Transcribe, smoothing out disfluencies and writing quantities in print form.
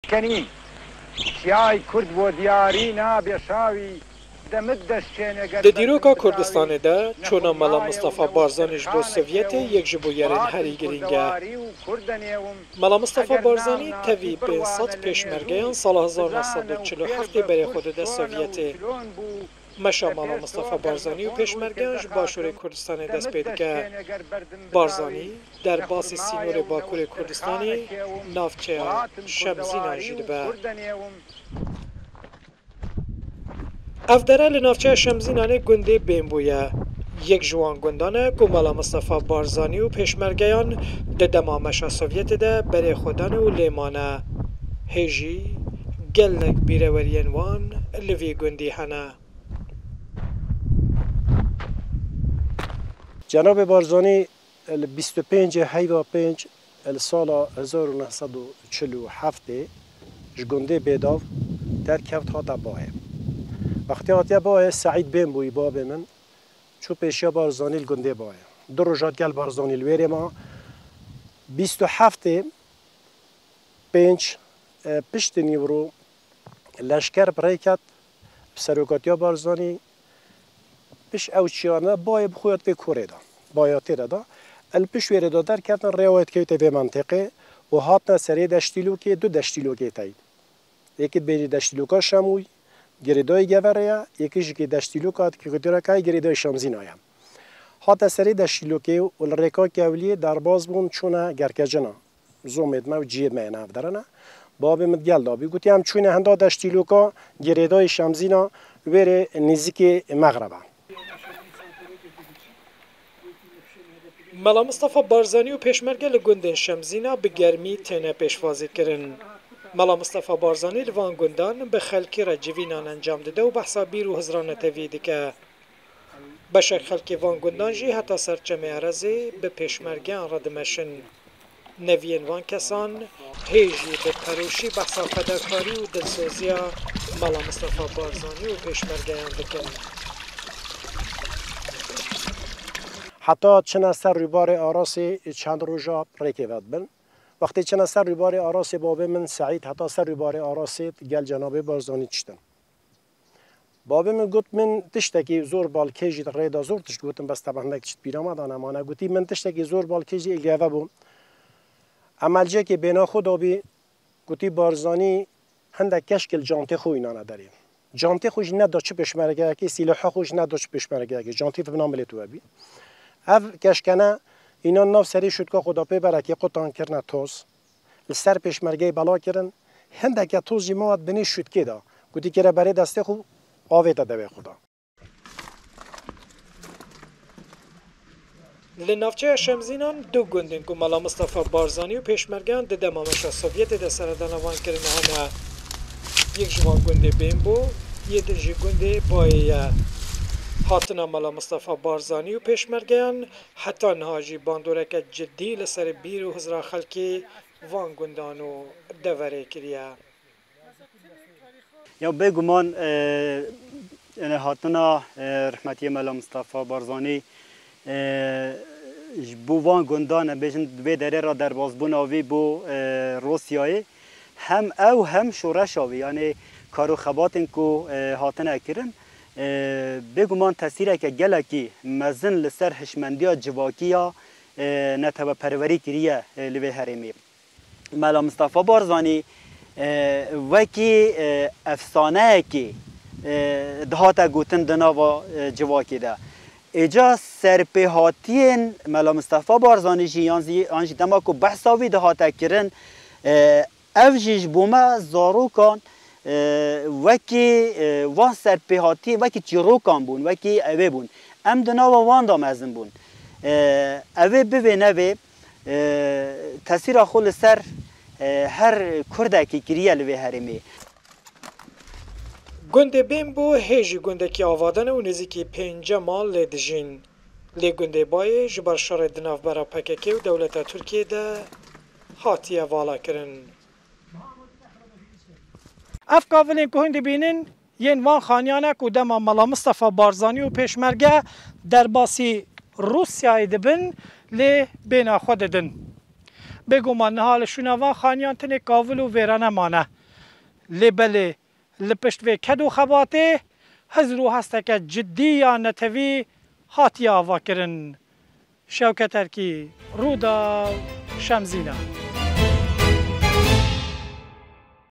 بشکنی سیای کرد و دیاری نابێشاوی د دیروکا کردستان ده چون ملا مصطفی بارزانیش بو سوویت یک جبو یرین هری گرینگه ملا مصطفی بارزانی تاوی به صد پیشمرگیان سال 1947 برای خود ده سوویت مشا ملا مصطفی بارزانی و پیشمرگیانش باشور کردستان دست پیدا که بارزانی در باسی سینور باکور کردستانی نافچه شمزین جید به افدره لنافچه شمزینانه گنده بیمبویه یک جوان گندانه که ملا مصطفی بارزانی و پیشمرگیان ده دمامش سوویت ده بره خودان و لیمانه هیجی گلنک بیرورین وان لوی گندی هنه. جناب بارزانی 25 حیوه 5 سال 1947 جگنده بیداو در کفت ها دباه وقتی هاتیا باه سعید بین بوی باب من چو پیشیا بارزانی الگنده باه دو روزات گل بارزانی الویره ما 27 5 پشت نیورو لشکر بریکت سروکاتیا بارزانی پیش اوچیانه بای بخویت به کوره دا بایاتی دا الپیش ویره دا در کتن روایت که به منطقه و هاتنا سری دشتیلو که دو دشتیلو که تایی یکی بری دشتیلو که شموی گریدای گوره یکیش که دشتیلو که کدیره که گریدای شمزینایم هات سری دشتیلو که ول رکا کولی در باز بون چونه گرکجنا زومید ما و جیب ما نه درنه باب مدگل دابی گویی هم چونه هندا دشتیلو که گریدای شمزینا وره نزدیک مغربه ملا مصطفی بارزانی و پیشمرگه لگندن شمزینا به گرمی تنه پیشوازی کرن. ملا مصطفی بارزانی لوان گندان به خلکی را جوینان انجام داده و بحثا بیر و هزران تویدی که بشک خلکی وان گندان جی حتی سرچمه عرضی به پیشمرگه آن را دمشن. نوین وان کسان هیجی به پروشی بحثا فداکاری و دلسوزیا ملا مصطفی بارزانی و پیشمرگه آن دکن. حتی چند سر روبار آراسی چند روزا پریکیوت بن وقتی چند سر روبار آراسی بابه من سعید حتی سر روبار آراسی گل جناب بارزانی چتن بابه من گفت من تشتکی زور بالکیجی ریدا زور تشت گفتم بس طبعا نکشت بیرام دانه مانه گفتی من تشتکی زور بالکیجی الگوه بون عملجه که بنا خود آبی گفتی بارزانی هنده کشکل جانتی خوی نانه داریم جانتی خوش نداشت چه پشمرگه که سلاح خوش نداشت پشمرگه که جانتی فنام لیتو بی اف کشکنه اینا ناف سری شد که خدا پی برای که قطعان کرنه توز سر پشمرگه بلا کرن هنده که توزی مواد بنی شد که دا گویی که برای دسته خوب آویده دوی خدا لنافچه شمزینان دو گندن که ملا مصطفی بارزانی و پیشمرگان ده دمامش سوویت ده سردان وان کرنه همه یک جوان گنده بین بو یه دنجی گنده بایه هاتنا ملا مصطفی بارزانی و پیشمرگیان حتی نهاجی باندورک جدی لسر بیر و هزرا خلکی وان گندان و دوره کریه یا بگمان هاتنا رحمتی ملا مصطفی بارزانی بو وان گندان بیشن به دره را در بازبون آوی بو روسیای هم او هم شورش آوی یعنی کارو خباتن که هاتنا کرن بگمان تاثیره که گلکی مزن لسر هشمندیا جواکیا نتوه پروری کریه لوی هرمی ملا مصطفی بارزانی وکی افسانه کی دهاتا گوتن دناوا جواکی ده ایجا سرپیهاتین ملا مصطفی بارزانی جی آنجی دما کو بحثاوی دهاتا کرن افجیج بوما زاروکان وکی وان سرپیهاتی وکی چیروکان بون وکی اوه بون ام دناوا وان دام ازن بون اوه بوه نوه تاثیر خول سر هر کرده که گریه لوی هرمی گنده بین بو هیجی گنده که آوادن و نزیکی 5 مال لدجین لی گنده بای جبر شر دناف برا پککی و دولت ترکیه ده هاتیه والا کرن اف کاولین که هنده بینن ین وان خانیانه که دما ملا مصطفی بارزانی و پیشمرگه در باسی روسیای دبن لی بین خود دن بگو من حال شنوان خانیان تنه کاول و ویرانه مانه لبله لپشت و کدو خباته هزرو هسته که جدی یا نتوی هاتی آوا کرن. شوکت ارکی رودا شمزینا